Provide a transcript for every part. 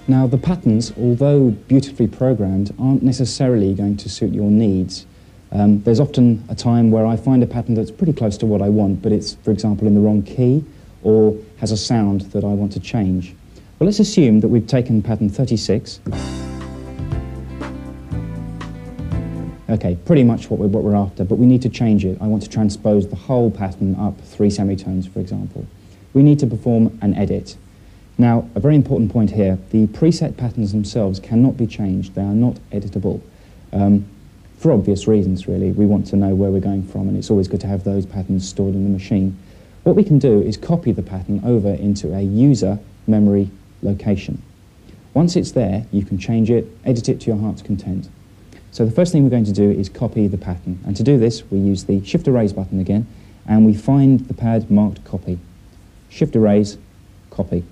Now, the patterns, although beautifully programmed, aren't necessarily going to suit your needs. There's often a time where I find a pattern that's pretty close to what I want, but it's, for example, in the wrong key or has a sound that I want to change. Well, let's assume that we've taken pattern 36. Okay, pretty much what we're after, but we need to change it. I want to transpose the whole pattern up 3 semitones, for example. We need to perform an edit. Now, a very important point here, the preset patterns themselves cannot be changed. They are not editable. For obvious reasons, really. We want to know where we're going from, and it's always good to have those patterns stored in the machine. What we can do is copy the pattern over into a user memory location. Once it's there, you can change it, edit it to your heart's content. So the first thing we're going to do is copy the pattern. And to do this, we use the Shift Erase button again, and we find the pad marked copy. Shift Erase, copy.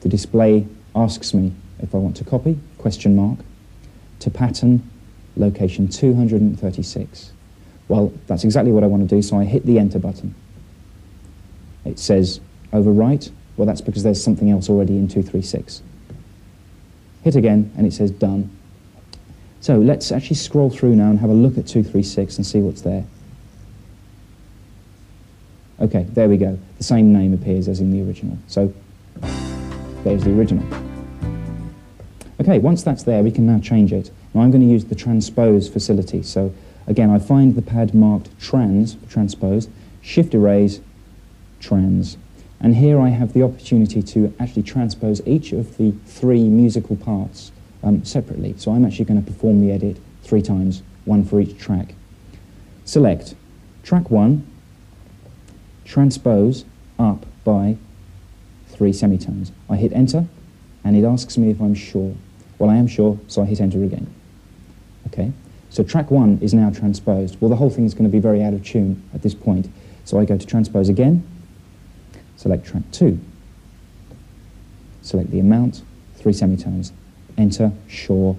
The display asks me if I want to copy, question mark, to pattern location 236. Well, that's exactly what I want to do, so I hit the Enter button. It says overwrite. Well, that's because there's something else already in 236. Hit again, and it says done. So let's actually scroll through now and have a look at 236 and see what's there. Okay, there we go. The same name appears as in the original. So there's the original. Okay, once that's there, we can now change it. Now I'm going to use the transpose facility. So again, I find the pad marked trans, transposed, Shift Erase, trans. And here I have the opportunity to actually transpose each of the 3 musical parts separately. So I'm actually going to perform the edit 3 times, 1 for each track. Select track 1, transpose up by 3 semitones. I hit Enter, and it asks me if I'm sure. Well, I am sure, so I hit Enter again. Okay, so track 1 is now transposed. Well, the whole thing is going to be very out of tune at this point. So I go to transpose again, select track 2, select the amount, 3 semitones, Enter, sure,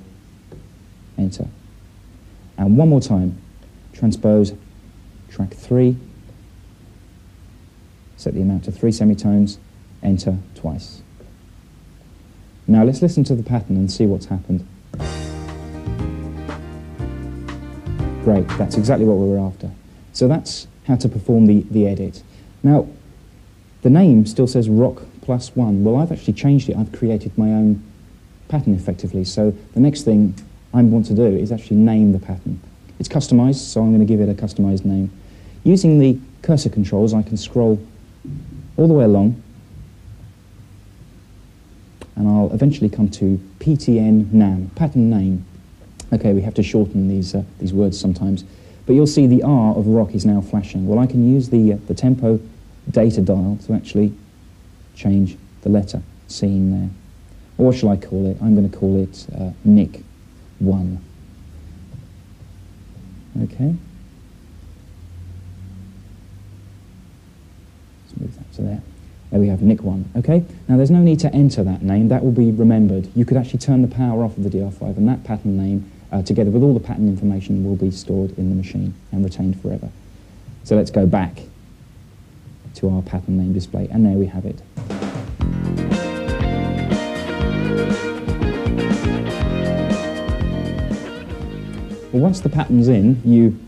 Enter. And one more time, transpose track 3, set the amount to 3 semitones, Enter twice. Now let's listen to the pattern and see what's happened. Great, that's exactly what we were after. So that's how to perform the edit. Now, the name still says Rock +1. Well, I've actually changed it. I've created my own pattern effectively. So the next thing I want to do is actually name the pattern. It's customized, so I'm going to give it a customized name. Using the cursor controls, I can scroll all the way along, and I'll eventually come to PTN NAM, pattern name. Okay, we have to shorten these words sometimes, but you'll see the R of rock is now flashing. Well, I can use the tempo data dial to actually change the letter seen there. Or what shall I call it? I'm going to call it Nick 1. Okay. Let's move that to there. There we have Nick 1. Okay. Now there's no need to enter that name. That will be remembered. You could actually turn the power off of the DR-5, and that pattern name, together with all the pattern information, will be stored in the machine and retained forever. So let's go back to our pattern name display, and there we have it. Well, once the pattern's in, you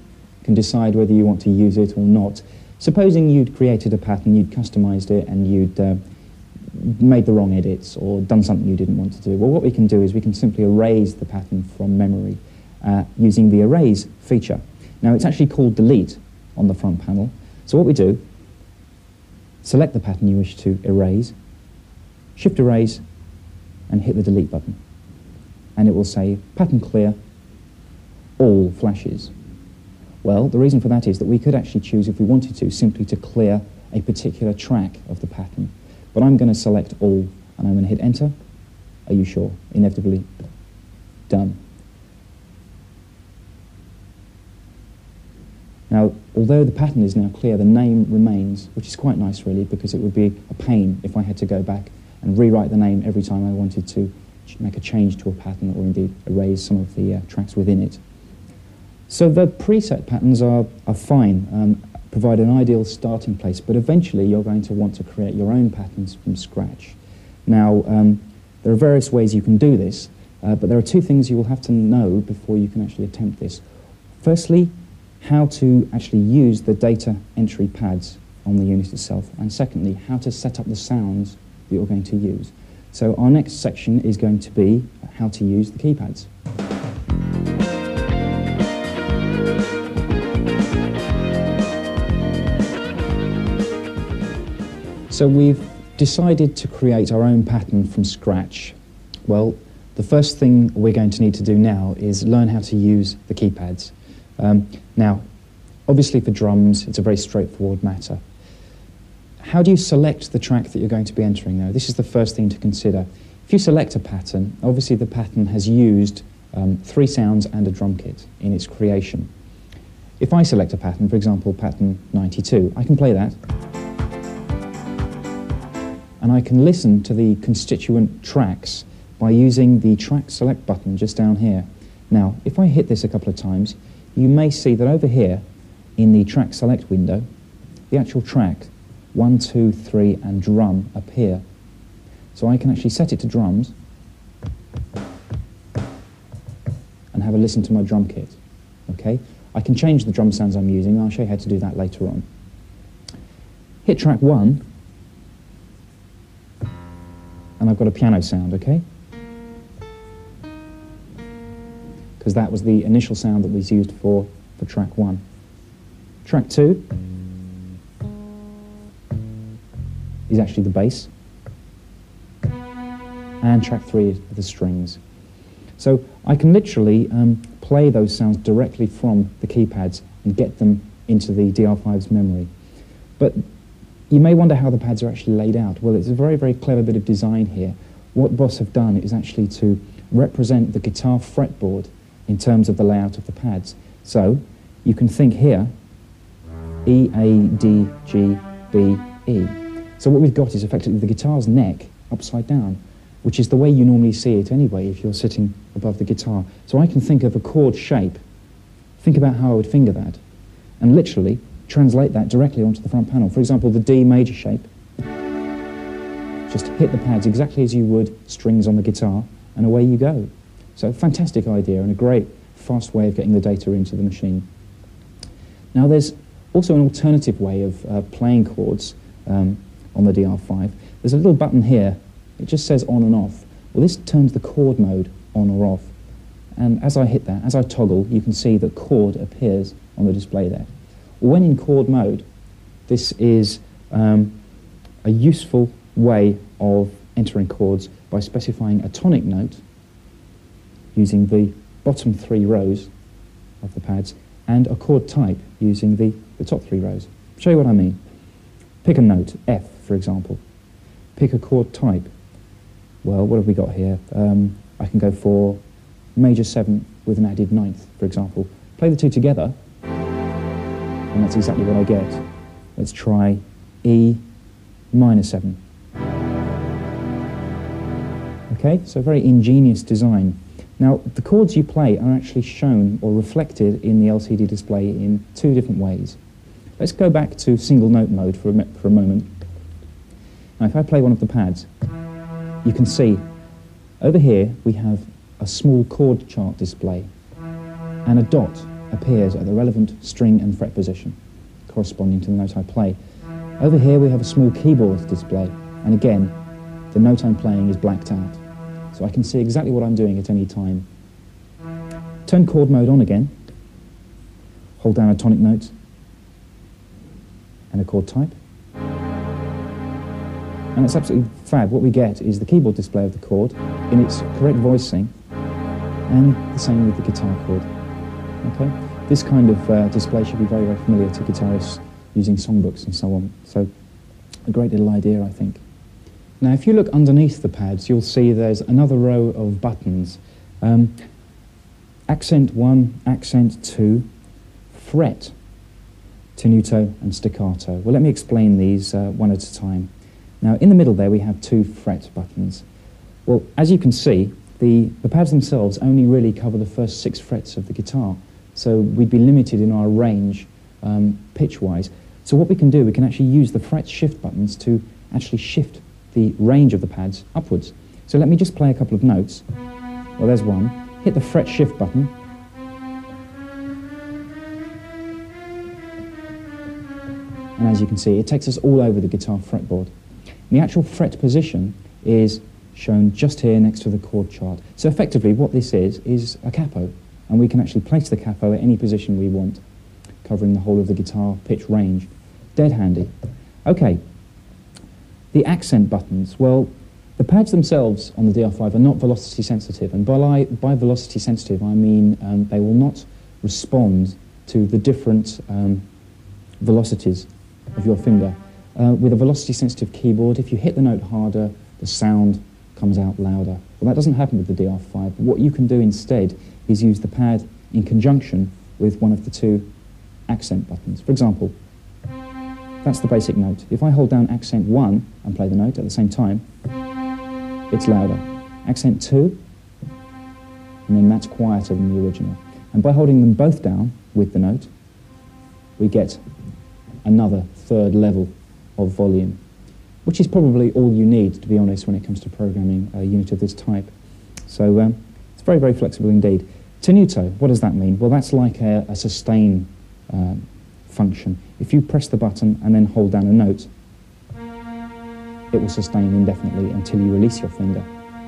can decide whether you want to use it or not. Supposing you'd created a pattern, you'd customized it, and you'd made the wrong edits or done something you didn't want to do. Well, what we can do is we can simply erase the pattern from memory using the erase feature. Now, it's actually called delete on the front panel. So what we do, select the pattern you wish to erase, Shift Erase, and hit the delete button. And it will say pattern clear, all flashes. Well, the reason for that is that we could actually choose, if we wanted to, simply to clear a particular track of the pattern. But I'm going to select all, and I'm going to hit Enter. Are you sure? Inevitably done. Now, although the pattern is now clear, the name remains, which is quite nice, really, because it would be a pain if I had to go back and rewrite the name every time I wanted to make a change to a pattern, or indeed erase some of the tracks within it. So the preset patterns are fine, provide an ideal starting place, but eventually you're going to want to create your own patterns from scratch. Now, There are various ways you can do this, but there are two things you will have to know before you can actually attempt this. Firstly, how to actually use the data entry pads on the unit itself, and secondly, how to set up the sounds that you're going to use. So our next section is going to be how to use the keypads. So we've decided to create our own pattern from scratch. Well, the first thing we're going to need to do now is learn how to use the keypads. Now, obviously for drums, it's a very straightforward matter. How do you select the track that you're going to be entering, though? This is the first thing to consider. If you select a pattern, obviously the pattern has used 3 sounds and a drum kit in its creation. If I select a pattern, for example, pattern 92, I can play that, and I can listen to the constituent tracks by using the track select button just down here. Now, if I hit this a couple of times, you may see that over here in the track select window, the actual track 1, 2, 3 and drum appear. So I can actually set it to drums and have a listen to my drum kit. Okay? I can change the drum sounds I'm using, and I'll show you how to do that later on. Hit track 1, and I've got a piano sound, okay? Because that was the initial sound that was used for track 1. Track 2 is actually the bass, and track 3 is the strings. So I can literally play those sounds directly from the keypads and get them into the DR-5's memory. But you may wonder how the pads are actually laid out. Well, it's a very, very clever bit of design here. What Boss have done is actually to represent the guitar fretboard in terms of the layout of the pads. So you can think here, E, A, D, G, B, E. So what we've got is effectively the guitar's neck upside down, which is the way you normally see it anyway if you're sitting above the guitar. So I can think of a chord shape, think about how I would finger that, and literally translate that directly onto the front panel. For example, the D major shape, just hit the pads exactly as you would strings on the guitar, and away you go. So a fantastic idea and a great fast way of getting the data into the machine. Now there's also an alternative way of playing chords on the DR5. There's a little button here, it just says on and off. Well, this turns the chord mode on or off. And as I hit that, as I toggle, you can see that chord appears on the display there. When in chord mode, this is a useful way of entering chords by specifying a tonic note using the bottom 3 rows of the pads and a chord type using the top 3 rows. I'll show you what I mean. Pick a note, F for example. Pick a chord type. Well, what have we got here? I can go for major 7 with an added 9th, for example. Play the two together, and that's exactly what I get. Let's try E minor 7. Okay, so very ingenious design. Now, the chords you play are actually shown or reflected in the LCD display in 2 different ways. Let's go back to single note mode for a moment. Now, if I play one of the pads, you can see over here we have a small chord chart display, and a dot appears at the relevant string and fret position corresponding to the note I play. Over here we have a small keyboard display, and again the note I'm playing is blacked out, so I can see exactly what I'm doing at any time. Turn chord mode on again, hold down a tonic note and a chord type, and it's absolutely fab. What we get is the keyboard display of the chord in its correct voicing, and the same with the guitar chord. Okay? This kind of display should be very, very familiar to guitarists using songbooks and so on. So, a great little idea, I think. Now, if you look underneath the pads, you'll see there's another row of buttons. Accent 1, accent 2, fret, tenuto and staccato. Well, let me explain these one at a time. Now, in the middle there we have 2 fret buttons. Well, as you can see, the pads themselves only really cover the first 6 frets of the guitar, so we'd be limited in our range pitch-wise. So what we can do, we can actually use the fret shift buttons to actually shift the range of the pads upwards. So let me just play a couple of notes. Well, there's one. Hit the fret shift button. And as you can see, it takes us all over the guitar fretboard. The actual fret position is shown just here next to the chord chart. So effectively what this is a capo, and we can actually place the capo at any position we want, covering the whole of the guitar pitch range. Dead handy. Okay, the accent buttons. Well, the pads themselves on the DR-5 are not velocity sensitive, and by velocity sensitive I mean they will not respond to the different velocities of your finger. With a velocity sensitive keyboard, if you hit the note harder, the sound comes out louder. Well, that doesn't happen with the DR-5. What you can do instead is use the pad in conjunction with one of the two accent buttons. For example, that's the basic note. If I hold down accent 1 and play the note at the same time, it's louder. Accent 2, and then that's quieter than the original. And by holding them both down with the note, we get another third level of volume, which is probably all you need, to be honest, when it comes to programming a unit of this type. So it's very, very flexible indeed. Tenuto, what does that mean? Well, that's like a sustain function. If you press the button and then hold down a note, it will sustain indefinitely until you release your finger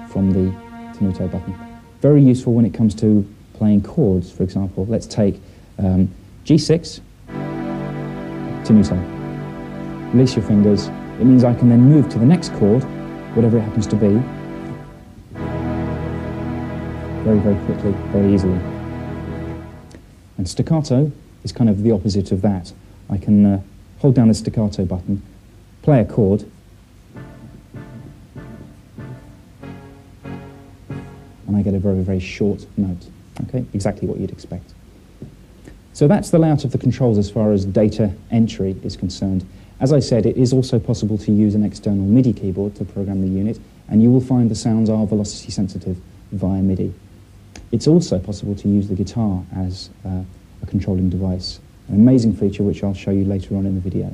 from the tenuto button. Very useful when it comes to playing chords, for example. Let's take G6, tenuto. Release your fingers. It means I can then move to the next chord, whatever it happens to be, very, very quickly, very easily. And staccato is kind of the opposite of that. I can hold down the staccato button, play a chord, and I get a very, very short note. Okay, exactly what you'd expect. So that's the layout of the controls as far as data entry is concerned. As I said, it is also possible to use an external MIDI keyboard to program the unit, and you will find the sounds are velocity sensitive via MIDI. It's also possible to use the guitar as a controlling device, an amazing feature which I'll show you later on in the video.